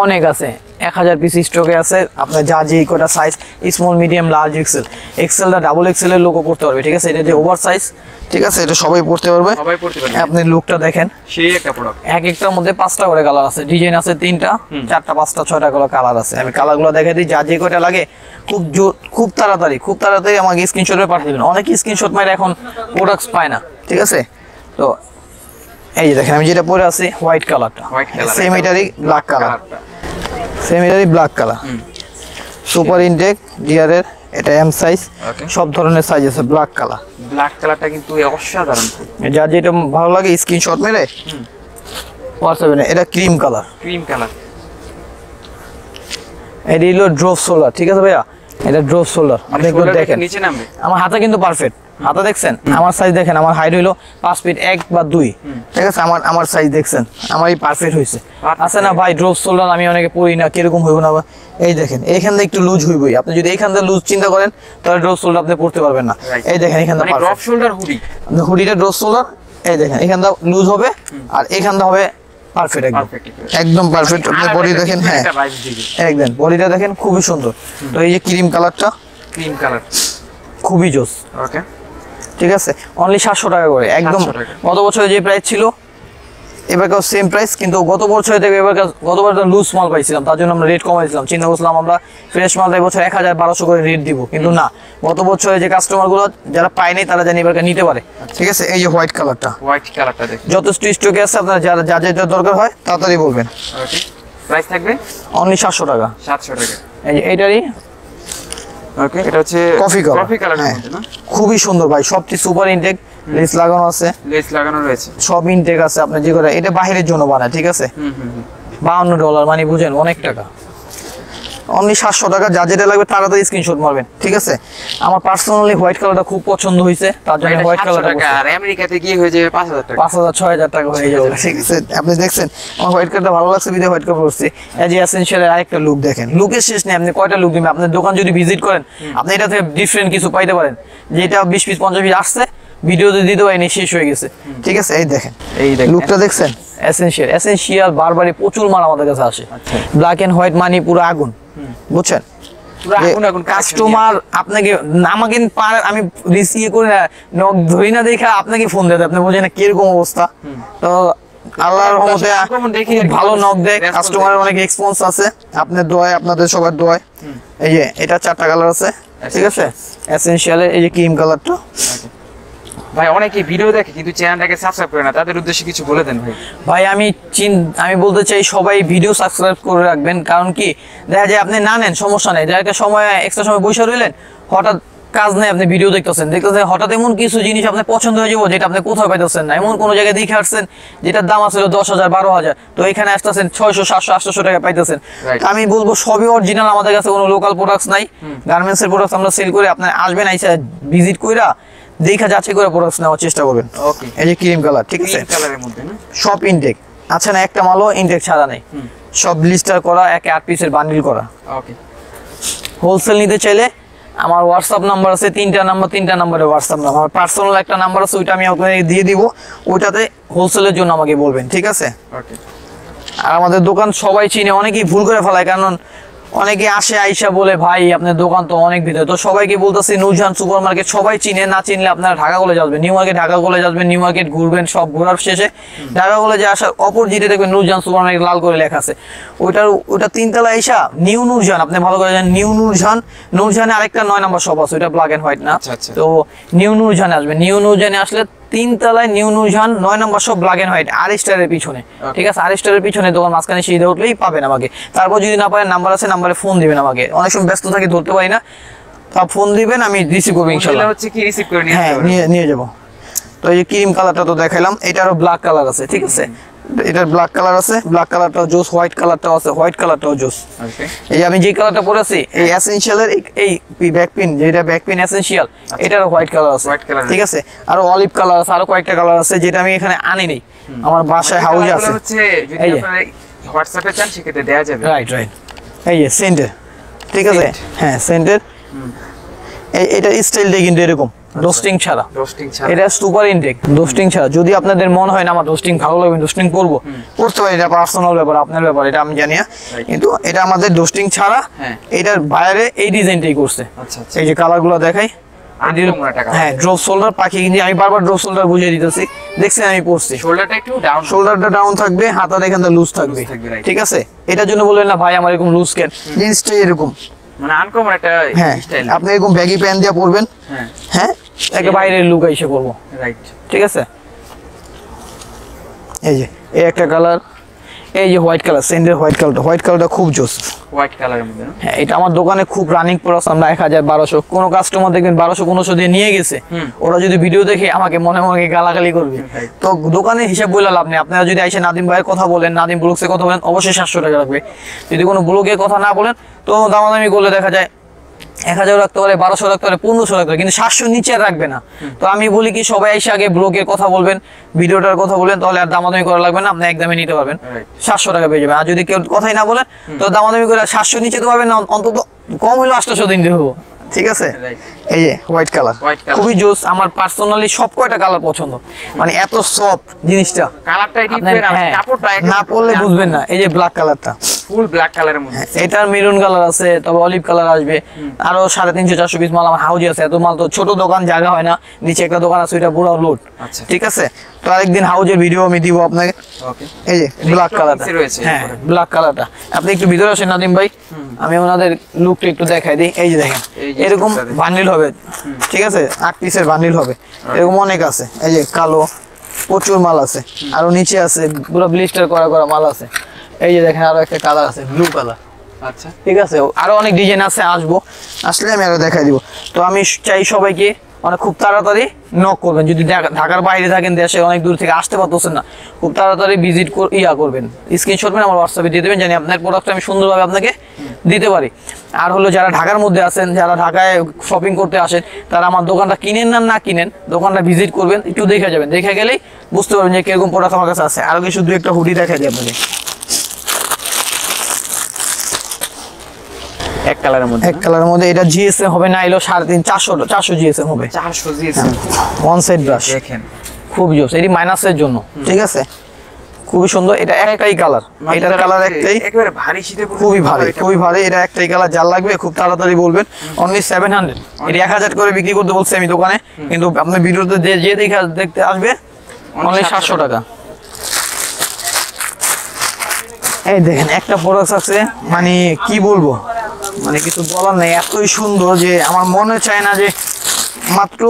অনেক আছে, 1000 পিস স্টকে আছে। আপনার যা যে কটা size small medium large XL, এক্সেলটা ডাবল এক্সেল এর লোগো করতে পারবে, ঠিক আছে। এটা যে ওভার সাইজ, ঠিক আছে, এটা সবাই পড়তে পারবে। সবাই পড়তে পারবে। আপনি লুকটা দেখেন, সেই একটা প্রোডাক্ট। এক একটার মধ্যে 5টা করে কালার আছে, ডিজাইন আছে 3টা 4টা 5টা 6টা করে কালার আছে। আমি কালারগুলো দেখাই দিই, যা যে কয়টা লাগে খুব তাড়াতাড়ি আমাকে স্ক্রিনশটে পাঠিয়ে দিবেন। অনেকে স্ক্রিনশট মারে এখন প্রোডাক্টস পায় না, ঠিক আছে। তো এই যে দেখেন আমি যেটা পরে আছি হোয়াইট কালারটা, সেম এটারই ব্ল্যাক কালার, সুপার ইনটেক ডিআরের, এটা এম সাইজ, সব ধরনের সাইজ আছে। ব্ল্যাক কালারটা কিন্তু অসাধারণ। যা যেটা ভালো লাগে স্ক্রিনশট মেরে হোয়াটসঅ্যাপে। এটা ক্রিম কালার, এটা হলো ড্রপ সোলার, ঠিক আছে ভাইয়া, এটা ড্রপ সোলার। আপনি একটু দেখেন নিচে নামবে। আমার হাতে কিন্তু পারফেক্ট, হাতে দেখছেন আমার সাইজ দেখেন, আমার হাইট হইলো 5 ফিট 1 বা 2, ঠিক আছে। আমার সাইজ দেখছেন, আমারই পারফেক্ট হইছে। আছে না ভাই ড্রপ সোলার আমি অনেকে পড়ি না, কিরকম হইব না। এই দেখেন এইখান থেকে একটু লুজ হইবই, আপনি যদি এইখান থেকে লুজ চিন্তা করেন তাহলে ড্রপ সোলার আপনি পড়তে পারবেন না। এই দেখেন এখান থেকে ড্রপ শোল্ডার হুডি, আপনি হুডিটা ড্রপ সোলার, এই দেখেন এখানটা লুজ হবে আর এখানটা হবে পারফেক্ট, একদম পারফেক্ট। আপনি বডি দেখেন, হ্যাঁ একদম বডিটা দেখেন খুবই সুন্দর। তো এই যে ক্রিম কালার খুবই জোস, ওকে, ঠিক আছে। অনলি 700 টাকা করে, একদম গত বছরে যে প্রাইস ছিল এবারকাও সেম প্রাইস, কিন্তু গত বছরে থেকে গতবার লুজ মাল পাইছিলাম, তার জন্য আমরা রেট কমাইছিলাম। চিন্তা করছিলাম আমরা ফ্রেশ মাল এবছর 1000-1200 করে রেট দিব, কিন্তু না, গত বছরে যে কাস্টমারগুলো যারা পায়নি তারা জানি এবার নিতে পারে, ঠিক আছে। এই যে হোয়াইট কালারটা দেখুন, যথেষ্ট স্টকে আছে, আপনারা যা যেটা দরকার হয় তাড়াতাড়ি বলবেন। ওকে, প্রাইস থাকবে অনলি 700 টাকা। এই যে এইটারই ওকে, এটা হচ্ছে কফি কালার, খুবই সুন্দর ভাই, সবচেয়ে সুপার ইনটেক, লেস লাগানো আছে, রয়েছে, সব ইনটেক আছে। আপনি যে করে এটা বাহিরের জন্য বানায়, ঠিক আছে। $52 মানে বুঝেন অনেক টাকা। অনলি 700 টাকা, যা যেটা লাগবে তাড়াতাড়ি স্ক্রিনশট মারবেন, ঠিক আছে। আমার পার্সোনালি হোয়াইট কালারটা খুব পছন্দ হয়েছে, তার জন্য হোয়াইট কালারটা। আর আমেরিকাতে গিয়ে হয়ে যাবে 5000 টাকা, 5000-6000 টাকা হয়ে যাবে, ঠিক আছে। আপনি দেখছেন আমার হোয়াইট কালারটা ভালো লাগছে, বিদে হোয়াইট কালার পরছি। এই যে এসেনশিয়ালের আরেকটা লুক দেখেন, লুকের শেষ নেই, আপনি কয়টা লুক দিবেন। আপনার দোকান যদি ভিজিট করেন আপনি এটা থেকে ডিফারেন্ট কিছু পাইতে পারেন, যেটা 20 পিস 50 পিস আসছে ভিডিওতে দিতে পারিনি, শেষ হয়ে গেছে, ঠিক আছে। এই দেখেন লুকটা দেখছেন, এসেনশিয়াল বারবারই প্রচুর মাল আমাদের কাছে আসে। ব্ল্যাক এন্ড হোয়াইট মানে পুরো আগুন, বুঝছেন। কাস্টমার আপনাকে আমাকে আমি রিসিভ করে নক ধরি না দেখা আপনাকে ফোন দেয়, আপনি বোঝেন না কিরকম অবস্থা। তো আল্লাহর রহমতে ভালো নক দেয়, কাস্টমারের অনেক রেসপন্স আছে, আপনার দোয়ায়, আপনাদের সবার দোয়ায়। এই যে এটা 4টা কালার আছে, ঠিক আছে। এসেনশিয়ালের এই যে ক্রিম কালারটা। ভাই অনেকে ভিডিও দেখে কিন্তু চ্যানেলটাকে সাবস্ক্রাইব করে না, তাদের উদ্দেশ্যে কিছু বলে দেন ভাই। ভাই আমি বলতে চাই সবাই ভিডিও সাবস্ক্রাইব করে রাখবেন, কারণ কি দেখা যায় আপনি না নেন সমস্যা নেই, দেখা একটা সময় এক্সট্রা সময় বসে রইলেন, হঠাৎ কাজ নেই, আপনি ভিডিও দেখতেছেন হঠাৎ এমন কিছু জিনিস আপনার পছন্দ হয়ে যাবো যেটা আপনি কোথাও পাইতেছেন না, এমন কোনো জায়গায় দেখে আসছেন যেটার দাম আসলে 10,000-12,000, তো এখানে আসতেছেন 600-700-800 টাকা পাইতেছেন। আমি বলবো সবই অরিজিনাল, আমাদের কাছে কোনো লোকাল প্রোডাক্টস নাই, গার্মেন্টস এর প্রোডাক্টস আমরা সেল করি। আপনার আসবেন, আইসা ভিজিট কইরা দেখা যাচ্ছে করে প্রোডাক্টস নেওয়ার চেষ্টা করবেন। ওকে, এই যে ক্রিম কালার, ঠিক আছে, কালারের মধ্যে না, সব ইনটেক আছে না, একটা মালও ইনটেক ছাড়া নেই, সব ব্লিস্টার করা, 8 পিসের বান্ডিল করা। ওকে, হোলসেল নিতে চাইলে আমার হোয়াটসঅ্যাপ নাম্বার আছে, 3টা নাম্বারে হোয়াটসঅ্যাপ নাম্বার, আমার পার্সোনাল একটা নাম্বার আছে, ওইটা আমি আপনাকে দিয়ে দিব, ওইটাতে হোলসেলের জন্য আমাকে বলবেন, ঠিক আছে। ওকে, আর আমাদের দোকান সবাই চিনে, অনেকেই ভুল করে ফেলায়, কারণ অনেকে আসে আইসা বলে ভাই আপনার দোকান তো অনেক ভিতরে। তো সবাইকে বলতেছি নূরজাহান সুপার মার্কেট সবাই চিনে, না চিনলে আপনারা ঢাকা কলেজ আসবেন, নিউ কলেজ আসবেন, নিউ মার্কেট ঘুরবেন, সব ঘোরার শেষে ঢাকা কলেজে আসার অপোজিটে দেখবেন নূরজাহান সুপার মার্কেট লাল করে লেখা আছে, ওটা 3তলা আইসা নিউ নূরজাহান, আপনি ভালো করে জানেন নিউ নূরজাহানে আরেকটা 9 নম্বর শপ আছে, ওইটা ব্ল্যাক এন্ড হোয়াইট না। তো নিউ নূরজাহানে আসবেন, নিউ নূরজাহানে আসলে 3তলায় নিউ নূরজাহান 9 নম্বর শপ ব্ল্যাক এন্ড হোয়াইট, আর স্টারের পিছনে, ঠিক আছে। আর স্টারের পিছনে দোকান, মাঝখানে সিঁড়িতে উঠলেই পাবেন আমাকে। তারপর যদি না পারেন নাম্বার আছে, নাম্বারে ফোন দিবেন আমাকে, অনেক সময় ব্যস্ত থাকি ধরতে পারি না, তা ফোন দিবেন, আমি রিসিভ করবো ইনশাআল্লাহ। হচ্ছে কি রিসিভ করে নিয়ে, হ্যাঁ নিয়ে যাবো। তো এই যে ক্রিম কালারটা তো দেখাইলাম, এটারও ব্ল্যাক কালার আছে, ঠিক আছে, এটার ব্ল্যাক কালার আছে, ব্ল্যাক কালারটাও জোস, হোয়াইট কালারটাও আছে, হোয়াইট কালারটাও জোস। এই আমি যে কালারটা পরেছি এই এসেনশিয়ালের এই ব্যাকপিন, যেটা ব্যাকপিন এসেনশিয়াল, এটারও হোয়াইট কালার আছে, ঠিক আছে। আর অলিভ কালার আছে, আরো কয়েকটা কালার আছে যেটা আমি এখানে আনি নাই, আমার বাসায় হাউজে আছে। এই যে হোয়াটসঅ্যাপে চান সেক্ষেত্রে দেওয়া যাবে, রাইট। এই যে সেন্টার, ঠিক আছে, হ্যাঁ সেন্টার, এটা স্টাইলটা কিন্তু এরকম ডোস্টিং ছাড়া। রোস্টিং ছাড়া। এটা সুপার ইনটেক ডোস্টিং ছাড়া। যদি আপনাদের মনে হয় না আমার ডোস্টিং ভালো লাগবে, ডোস্টিং করবো, করতে পারি, এটা পার্সোনাল ব্যাপার, আপনার ব্যাপার, এটা আমি জানি না, কিন্তু এটা আমাদের ডোস্টিং ছাড়া। হ্যাঁ। এটার বাইরে এই ডিজাইনটাই করছে। আচ্ছা আচ্ছা। এই যে কালারগুলো দেখাই, আনকমন একটা colour। হ্যাঁ ড্রপ শোল্ডার পাখি, কিন্তু আমি বারবার ড্রপ শোল্ডার বুঝিয়ে দিতেছি, দেখছেন আমি পরছি। শোল্ডারটা একটু ডাউন। শোল্ডারটা ডাউন থাকবে, হাতার এখানটা লুজ থাকবে, থাকবে, right। ঠিক আছে। এটার জন্য বলবেন না ভাই আমার এরকম লুজ কেন, জিন্সটা এরকম, মানে আনকমন একটা হ্যাঁ স্টাইল। আপনি এরকম ব্যাগি প্যান্ট দিয়ে পরবেন, হ্যাঁ হ্যাঁ একটা বাইরের লুক এসে করবো, রাইট। ঠিক আছে। এই যে এই একটা কালার, এই যে হোয়াইট কালার, সেন্ডের হোয়াইট কালারটা খুব জোস। হোয়াইট কালারের মধ্যে না? হ্যাঁ এটা আমার দোকানে খুব রানিং প্রোডাক্ট। আমরা 1000-1200 কোনো কাস্টমার দেখবেন 1200-1500 দিয়ে নিয়ে গেছে, ওরা যদি ভিডিও দেখে আমাকে মনে মনে গালাগালি করবে। তো দোকানে হিসাব বলে লাভ নেই। আপনারা যদি এসে নাদিম ভাইয়ের কথা বলেন, নাদিম ব্লগসের কথা বলেন, অবশ্যই 700 টাকা রাখবে। যদি কোনো ব্লগের কথা না বলেন তো দামাদামি করলে দেখা যায় 1000 রাখতে পারে, 1200 রাখতে পারে, 1500 রাখতে পারে, কিন্তু 700 নিচে আর রাখবে না। তো আমি বলি কি সবাই এসে আগে ব্লগের কথা বলবেন, ভিডিওটার কথা বলবেন, তাহলে আর দামাদামি করা লাগবে না, আপনি একদমে নিতে পারবেন, 700 টাকা পেয়ে যাবেন। আর যদি কেউ কথাই না বলেন তো দামাদামি করে 700 নিচে তো পাবেন না, অন্তত কম হলেও 800 দিন দেবো, ঠিক আছে। এই যে হোয়াইট কালার খুবই জোস, আমার পার্সোনালি সব কয়টা কালার পছন্দ, মানে এত সফট জিনিসটা, কালারটা আপনার, ডিফারেন্ট, হ্যাঁ, কাপড়টা না পরলে বুঝবেন না। এই যে ব্ল্যাক কালারটা, ফুল ব্ল্যাক কালারের মধ্যে। এটার মেরুন কালার আছে, তবে অলিভ কালার আসবে, আরো 350-400 পিস মাল আমার হাউজে আছে। এত মাল তো ছোট দোকান, জায়গা হয় না, নিচে একটা দোকান আছে, ওইটা পুরো লোড, আচ্ছা। ঠিক আছে। তো আরেকদিন হাউজের ভিডিও আমি দিব আপনাকে। ওকে। এই যে ব্ল্যাক কালারটা mix এ রয়েছে হ্যাঁ এরপরে। ব্ল্যাক কালারটা, আপনি একটু ভিতরে আসেন নাদিম ভাই, আমি ওনাদের লুকটা একটু দেখাই দিই। এই যে দেখেন এই যে এরকম লুকটা দেখেন। বান্ডিল হবে, ঠিক আছে, 8 পিসের বান্ডিল হবে, এরকম অনেক আছে। এই যে কালো প্রচুর মাল আছে, আরো নিচে আছে পুরো ব্লিস্টার করা মাল আছে। এই যে দেখেন আরো একটা কালার আছে, ব্লু কালার, আচ্ছা। ঠিক আছে। আরো অনেক ডিজাইন আছে, আসলে আমি আরো দেখাই দিব। তো আমি চাই সবাইকে মানে খুব তাড়াতাড়ি নক করবেন, যদি ঢাকার বাইরে থাকেন, দেশে অনেক দূর থেকে আসতে পারতেছেন না, খুব তাড়াতাড়ি ভিজিট করবেন, স্ক্রিনশট নেন আমার হোয়াটসঅ্যাপে দিয়ে দেবেন, জানি আপনার প্রোডাক্টটা আমি সুন্দরভাবে আপনাকে দিতে পারি। আর হলো যারা ঢাকার মধ্যে আছেন, যারা ঢাকায় শপিং করতে আসেন, তারা আমার দোকানটা কিনেন না কিনেন, দোকানটা ভিজিট করবেন, একটু দেখে যাবেন, দেখে গেলেই বুঝতে পারবেন যে কিরকম প্রোডাক্ট আমার কাছে আছে। আরো কিছু 2-1টা হুডি দেখাই দিই আপনাকে। এক কালারের মধ্যে। এক কালারের মধ্যে, এটা জিএসএম হবে না, এলো 350-400 জিএসএম হবে, 400 জিএসএম। ওয়ান সাইড ব্রাশ, দেখেন খুব জোস, এটি মাইনাসের জন্য, ঠিক আছে, খুবই সুন্দর। এটা একটাই কালার, এটার কালার একটাই, একেবারে ভারী শীতে খুবই ভারী, এটা একটাই কালার। যার লাগবে খুব তাড়াতাড়ি বলবেন, অনলি 700। এটি 1000 করে বিক্রি করতে বলছি আমি দোকানে, কিন্তু আপনি ভিডিওতে যে দেখতে আসবে অনলি 700 টাকা। এই দেখেন একটা প্রোডাক্ট আছে, মানে কি বলবো, মানে কিছু বলার নেই, এতই সুন্দর যে আমার মনে চায় না যে মাত্র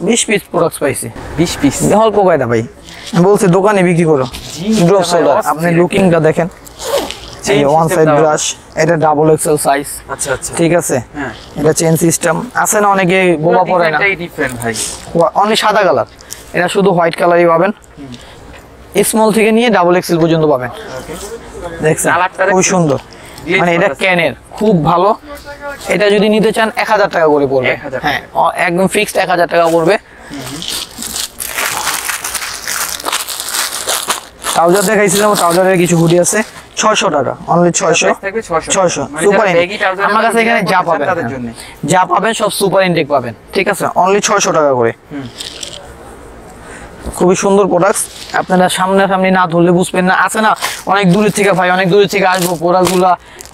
20 পিস প্রোডাক্ট পাইছি। 20 পিস অল্প কয়টা ভাই, বলছে দোকানে বিক্রি করো। ড্রপ সোডা, আপনি লুকিংটা দেখেন, এই ওয়ান সাইড ব্রাশ, এটা ডাবল এক্সেল সাইজ, আচ্ছা আচ্ছা। ঠিক আছে। হ্যাঁ। এটা চেন সিস্টেম আছে না, অনেকে বোবা পড়ে না, ডিফারেন্ট ভাই। অনলি সাদা কালার, এটা শুধু হোয়াইট কালারই পাবেন, স্মল থেকে নিয়ে ডাবল এক্সেল পর্যন্ত পাবেন। দেখছেন কালারটা খুব সুন্দর, মানে এটা ক্যানের খুব ভালো। এটা যদি নিতে চান 1000 টাকা করে পড়বে, 1000 হ্যাঁ একদম ফিক্সড 1000 টাকা পড়বে। ট্রাউজার দেখাইছিলাম, ট্রাউজারের কিছু হুডি আছে 600 টাকা, অনলি 600। থাকবে 600 মানে সুপার যারা baggy trouser আমার কাছে এখানে যা পাবেন, তাদের জন্য। যা পাবেন সব সুপার ইনটেক পাবেন, ঠিক আছে, অনলি 600 টাকা করে। খুবই সুন্দর প্রোডাক্ট, আপনারা সামনাসামনি না ধরলে বুঝবেন না। আছে না অনেক দূরের থেকে ভাই, অনেক দূরের থেকে আসবো, প্রোডাক্টগুলো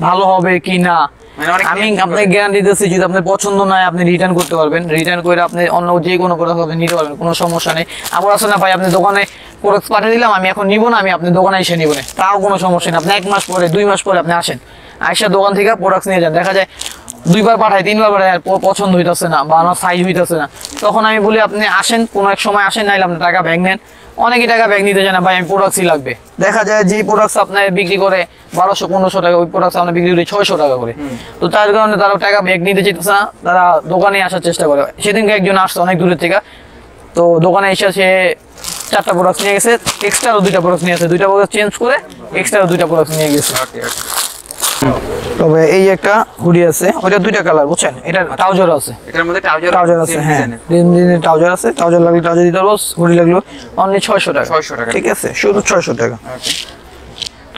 ভালো হবে কি না, মানে অনেক আমি tension আপনাকে গ্যারান্টি দিচ্ছি, যদি আপনার পছন্দ নয় আপনি রিটার্ন করতে পারবেন, রিটার্ন করে আপনি অন্য যে কোনো প্রোডাক্ট আপনি নিতে পারবেন, কোনো সমস্যা নেই। আবার আছে না ভাই, আপনি দোকানে প্রোডাক্ট পাঠিয়ে দিলাম, আমি এখন নিব না, আমি আপনার দোকানে এসে নিব না, তাও কোনো সমস্যা নেই। আপনি 1 মাস পরে 2 মাস পরে আপনি আসেন, আইসা দোকান থেকে প্রোডাক্ট নিয়ে যান, দেখা যায় 2বার পাঠাই 3বার পাঠাই, আর পছন্দ হইতেছে না বা আমার সাইজ হইতেছে না, তখন আমি বলি আপনি আসেন, কোনো এক সময় আসেন, নাইলে আপনি টাকা ব্যাগ নেন। অনেকে টাকা ব্যাগ নিতে চায় না ভাই, আমি প্রোডাক্টই লাগবে। দেখা যায় যে প্রোডাক্ট আপনার বিক্রি করে 1200-1500 টাকা, ওই প্রোডাক্ট আপনার বিক্রি করে 600 টাকা করে, তো তার কারণে তারা টাকা ব্যাগ নিতে চাইতেছে না, তারা দোকানে আসার চেষ্টা করে। সেদিনকে একজন আসছে অনেক দূরের থেকে, তো দোকানে এসে সে 4টা প্রোডাক্ট নিয়ে গেছে, এক্সট্রা 2টা প্রোডাক্ট নিয়ে গেছে, 2টা প্রোডাক্ট চেঞ্জ করে এক্সট্রা 2টা প্রোডাক্ট নিয়ে গেছে। তবে এই একটা হুডি আছে, ওইটা 2টা কালার, বুঝছেন, এটা ট্রাউজার আছে, এটার মধ্যে ট্রাউজার আছে, হ্যাঁ ট্রাউজার আছে, ট্রাউজার লাগলে ট্রাউজার দিতে পারবো, হুডি লাগলো অনলি 600 টাকা, 600 টাকা, ঠিক আছে, শুধু 600 টাকা।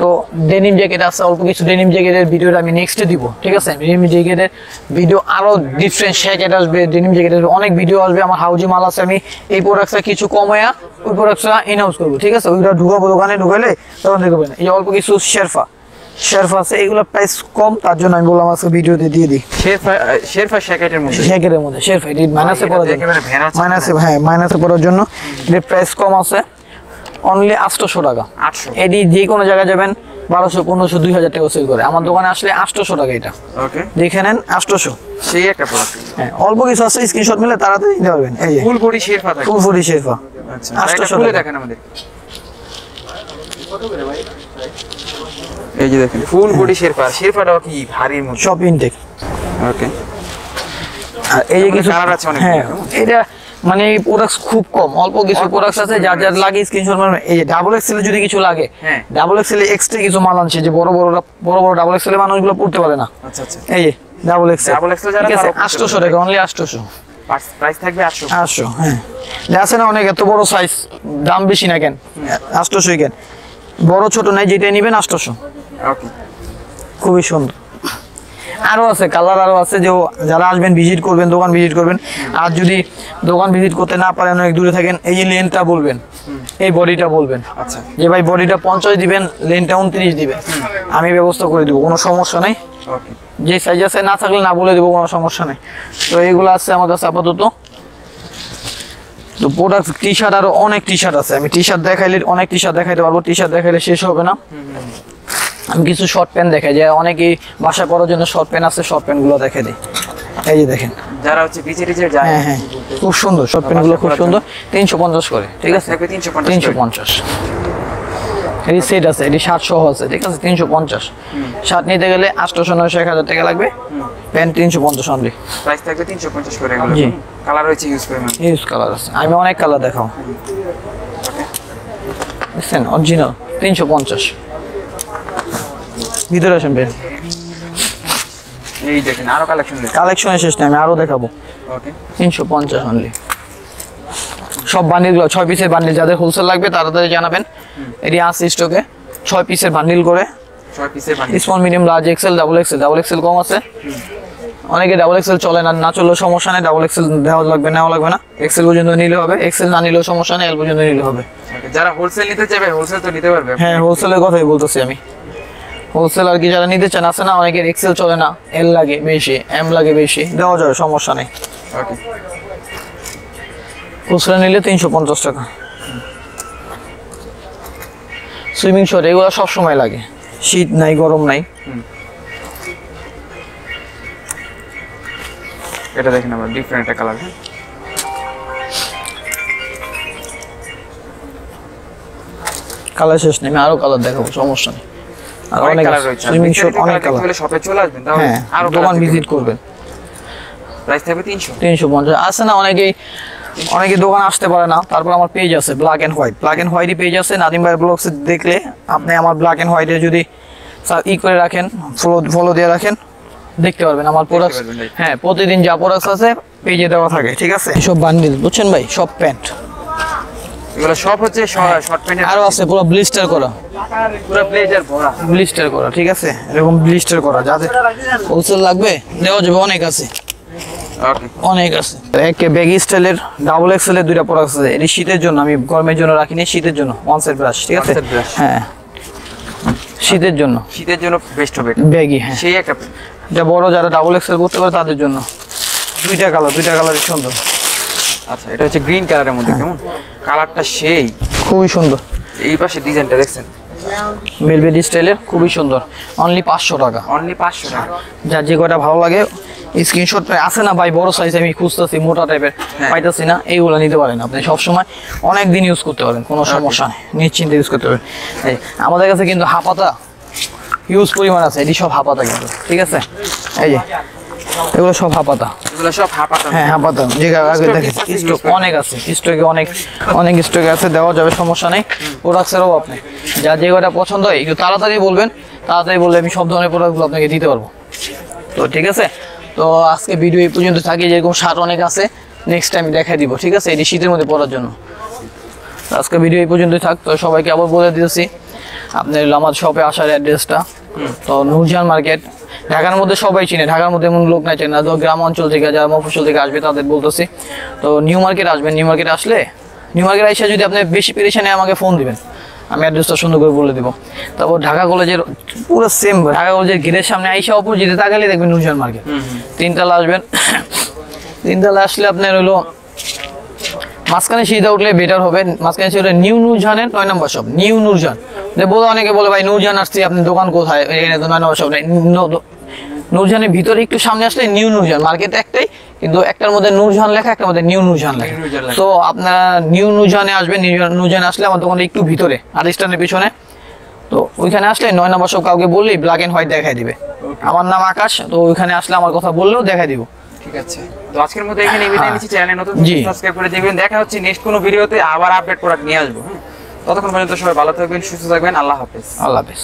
তো ডেনিম জ্যাকেট আছে, অল্প কিছু ডেনিম জ্যাকেটের ভিডিওটা আমি নেক্সটে দিব, ঠিক আছে? ডেনিম জ্যাকেটের ভিডিও আরো ডিফারেন্ট জ্যাকেট আসবে, ডেনিম জ্যাকেটের অনেক ভিডিও আসবে। আমার হাউজি মাল আছে, আমি এই প্রোডাক্টটা কিছু কমায়া ওই প্রোডাক্টটা অ্যানাউন্স করবো, ঠিক আছে? ওইটা ঢুকাবো, দোকানে ঢুকাইলে তখন দেখবেন। এই অল্প কিছু শেরফা আছে, এগুলো প্রাইস কম, তার জন্য আমি বললাম আজকে ভিডিওতে দিয়ে দিই। শেরফা জ্যাকেটের মধ্যে, জ্যাকেটের মধ্যে শেরফা, এটি মাইনাসে পড়ার জন্য, মাইনাসে পড়ার জন্য এর প্রাইস কম আছে, অনলি 800 টাকা। 800 এটি যে কোনো জায়গায় যাবেন 1200, 1500, 2000 টাকা সেল করে, আমার দোকানে আসলে 800 টাকা। এটা ওকে, দেখে নেন 800। সেই একটা প্রোডাক্ট। হ্যাঁ, অল্প কিছু আছে, স্ক্রিনশট মিলে তাড়াতাড়ি নিতে পারবেন। এই যে ফুল বডি শেরফা থাকে, ফুল বডি শেরফা, আচ্ছা 800 খুলে টাকা। দেখেন আমাদের, এই যে দেখেন ফুল বডি শেরফাটাও কি ভারীর মধ্যে, সব ইনটেক। ওকে। আর এই যে কিছু কালার আছে অনেক, হ্যাঁ, এটা মানে প্রোডাক্টস খুব কম, অল্প কিছু প্রোডাক্টস আছে, যার যার লাগে স্ক্রিনশট মারবেন। এই যে ডাবল এক্সেল যদি কিছু লাগে, হ্যাঁ, ডাবল এক্সেল এক্সট্রা কিছু মাল আনছে, যে বড় বড় ডাবল এক্সেল মানুষগুলো পড়তে পারে না। আচ্ছা আচ্ছা, এই যে ডাবল এক্সেল যারা, ঠিক আছে, 800 টাকা, অনলি 800। প্রাইস থাকবে 800। 800, হ্যাঁ। আছে না অনেক এত বড় সাইজ, দাম বেশি না কেন, 800 কেন, বড় ছোট নাই, যেটা নেবেন 800। ওকে, খুবই সুন্দর। আরো আছে কালার, আরো আছে, যে যারা আসবেন ভিজিট করবেন, দোকান ভিজিট করবেন। আর যদি দোকান ভিজিট করতে না পারেন, অনেক দূরে থাকেন, এই যে লেনটা বলবেন, এই বডিটা বলবেন, আচ্ছা, যে ভাই বডিটা 50 দিবেন, লেনটা 29 দিবেন, আমি ব্যবস্থা করে দেবো, কোনো সমস্যা নেই। ওকে, যে সাইজ আছে না থাকলে না বলে দেবো, কোনো সমস্যা নেই। তো এইগুলো আছে আমার কাছে আপাতত। তো প্রোডাক্ট টি শার্ট, আরো অনেক টি শার্ট আছে, আমি টি শার্ট দেখাইলে অনেক টি শার্ট দেখাইতে পারবো, টি শার্ট দেখাইলে শেষ হবে না। আমি কিছু শর্ট প্যান্ট দেখাই, যে অনেকেই বাসায় পরার জন্য শর্ট প্যান্ট আছে, শর্ট প্যান্ট গুলো দেখে দিই। এই যে দেখেন, যারা হচ্ছে বিচে টিচে যায়, হ্যাঁ হ্যাঁ, খুব সুন্দর শর্ট প্যান্ট গুলো, খুব সুন্দর। 350 করে, ঠিক আছে? থাকবে 350। 350। এই সেট আছে, এটি 60 সহ আছে, ঠিক আছে? 350। শার্ট নিতে গেলে 800, 900, 1000 টাকা লাগবে। Pant 350 only. প্রাইস থাকবে 350 করে। এগুলো জি। কালার রয়েছে ইউজ করে, ইউজ কালার আছে, আমি অনেক কালার দেখাও, দেখছেন? অরিজিনাল 350। ভিতরে আসেন বেন, এই দেখেন আরো কালেকশন রয়েছে। কালেকশনের শেষ নেই, আমি আরো দেখাবো। ওকে, 350 অনলি। সব বান্ডিলগুলো 6 পিসের বান্ডিল, যাদের হোলসেল লাগবে তাড়াতাড়ি জানাবেন। এটি আছে স্টকে, 6 পিসের বান্ডিল করে, 6 পিসের bundle, small, medium, large, XL, double XL কম আছে। অনেকে ডাবল এক্সেল চলে না, না চললেও সমস্যা নেই, ডাবল এক্সেল নেওয়া লাগবে না, এক্সেল পর্যন্ত নিলে হবে, এক্সেল না নিলেও সমস্যা নেই, এল পর্যন্ত নিলে হবে। যারা হোলসেল নিতে চাইবে হোলসেল তো নিতে পারবে। হ্যাঁ, হোলসেলের কথাই বলতেছি আমি। হোলসেল আর কি যারা নিতে চান, আছে না অনেকের এক্সেল চলে না, এল লাগে বেশি, এম লাগে বেশি, দেওয়া যাবে, সমস্যা নেই। ওকে, খুচরা নিলে 350 টাকা। সুইমিং শর্ট এগুলো সব সময় লাগে, শীত নাই, গরম নাই। এটা দেখেন আমরা ডিফারেন্ট একটা কালার। কালার শেষ নেই, আমি আরো কালার দেখাবো, সমস্যা নেই। আর অনেক অনেক কালার রয়েছে, সুইমিং শর্ট, অনেক কালার। তাহলে শপে চলে আসবেন, তাহলে হ্যাঁ, আরো দোকান ভিজিট করবেন। প্রাইস থাকবে 300। 350 আছে না, অনেকে দোকান আসতে পারে না, তারপর আমার পেজ আছে ব্ল্যাক এন্ড হোয়াইট পেজ আছে, নাদিম ভাই ব্লগস দেখলে আপনি আমার ব্ল্যাক এন্ড হোয়াইটে যদি করে রাখেন, ফলো দিয়ে রাখেন, দেখতে পারবেন আমার প্রোডাক্ট। হ্যাঁ, প্রতিদিন যা প্রোডাক্ট আছে পেজে দেওয়া থাকে, ঠিক আছে? সব বান্ডিল, বুঝছেন ভাই, সব প্যান্ট, এগুলো সব হচ্ছে শর্ট প্যান্ট। আরো আছে পুরো ব্লিস্টার করা, পুরো ব্লেজার ভরা, ব্লিস্টার করা, ঠিক আছে? এরকম ব্লিস্টার করা, যাদের হোলসেল লাগবে দেওয়া যাবে, অনেক আছে, ওকে, অনেক আছে। একে ব্যাগি স্টাইলের ডাবল এক্সেলের 2টা প্রোডাক্ট আছে, এটি শীতের জন্য, আমি গরমের জন্য রাখিনি, শীতের জন্য ওয়ান সেট ব্রাশ, ঠিক আছে? One set brush। হ্যাঁ, শীতের জন্য বেস্ট হবে ব্যাগি। হ্যাঁ, সেই একটা। এটা বড় যারা ডাবল এক্সেল করতে পারে তাদের জন্য। 2টা কালারই সুন্দর। আচ্ছা, এটা হচ্ছে গ্রিন কালারের মধ্যে, কেমন কালারটা সেই, খুবই সুন্দর। এই পাশে ডিজাইনটা দেখছেন, ভেলভেট স্টাইলের, খুবই সুন্দর, অনলি 500 টাকা। অনলি 500 টাকা। যার যে কয়টা ভালো লাগে স্ক্রিনশট আছে না ভাই, বড় সাইজ আমি খুঁজতেছি, মোটা টাইপের পাইতেছি না, এইগুলো নিতে পারেন আপনি, সবসময় অনেক দিন ইউজ করতে পারেন, কোনো সমস্যা নেই, নিশ্চিন্তে ইউজ করতে পারেন। এই আমাদের কাছে কিন্তু হাফাতা হিউজ পরিমাণ আছে, এটি সব হাফাতা কিন্তু, ঠিক আছে? এই যে এগুলো সব হাফাতা, এগুলো সব হাফাতা। হ্যাঁ হাফাতা, যে আগে দেখেন স্টক অনেক আছে, স্টকে অনেক স্টকে আছে, দেওয়া যাবে, সমস্যা নেই। প্রোডাক্টসেরও আপনি যা যে কয়টা পছন্দ হয় একটু তাড়াতাড়ি বলবেন, তাড়াতাড়ি বললে আমি সব ধরনের প্রোডাক্টগুলো আপনাকে দিতে পারবো। তো ঠিক আছে, তো আজকে ভিডিও এই পর্যন্ত থাকি, যেরকম শার্ট অনেক আছে, নেক্সট টাইম দেখাই দিব, ঠিক আছে? এটি শীতের মধ্যে পরার জন্য। আজকে ভিডিও এই পর্যন্তই থাক। তো সবাইকে আবার বলে দিতেছি, আপনার হলো আমার শপে আসার অ্যাড্রেসটা, তো নূরজাহান মার্কেট। ঢাকার মধ্যে সবাই চিনে, ঢাকার মধ্যে এমন লোক নাই চেনে না। তো গ্রাম অঞ্চল থেকে যারা মফস্বল থেকে আসবে তাদের বলতেছি, তো নিউ মার্কেট আসবেন। নিউ মার্কেট আসলে, নিউ মার্কেট এসে যদি আপনি বেশি পেরেশানে আমাকে ফোন দিবেন, আমি অ্যাড্রেসটা সুন্দর করে বলে দেবো। তারপর ঢাকা কলেজের পুরো সেম, ঢাকা কলেজের গেটের সামনে আইসা অপোজিটে তাকালে দেখবেন নূরজাহান মার্কেট। 3 তলা আসবেন, 3 তলা আসলে আপনার হলো মাঝখানে সিধা উঠলে বেটার হবে। মাঝখানে সিধা নিউ নূরজাহানের 9 নম্বর শপ, নিউ নূরজাহান। অনেকে বলে ভাই নূরজাহান আসছি, আপনার দোকান কোথায়? এখানে তো 9 নম্বর শপ নেই। নূরজাহানের ভিতরে একটু সামনে আসলে নিউ নূরজাহান মার্কেট একটাই, কিন্তু একটার মধ্যে নূরজাহান লেখা, একটার মধ্যে নিউ নূরজাহান লেখা। তো আপনারা নিউ নূরজাহানে আসবেন। নূরজাহানে আসলে আমার দোকানটা একটু ভিতরে, আরিস্টানের পিছনে। তো ওইখানে আসলে 9 নম্বর শপ কাউকে বললেই ব্ল্যাক এন্ড হোয়াইট দেখাই দিবে। আমার নাম আকাশ, তো ওইখানে আসলে আমার কথা বললেও দেখাই দিব। ঠিক আছে, তো আজকের মতো এখানে বিদায় নিচ্ছি। চ্যানেলে নতুন জি। সাবস্ক্রাইব করে দেখবেন। দেখা হচ্ছে নেক্সট কোনো ভিডিওতে, আবার আপডেট প্রোডাক্ট নিয়ে আসবো। ততক্ষণ পর্যন্ত সবাই ভালো থাকবেন, সুস্থ থাকবেন। আল্লাহ হাফেজ। আল্লাহ হাফেজ।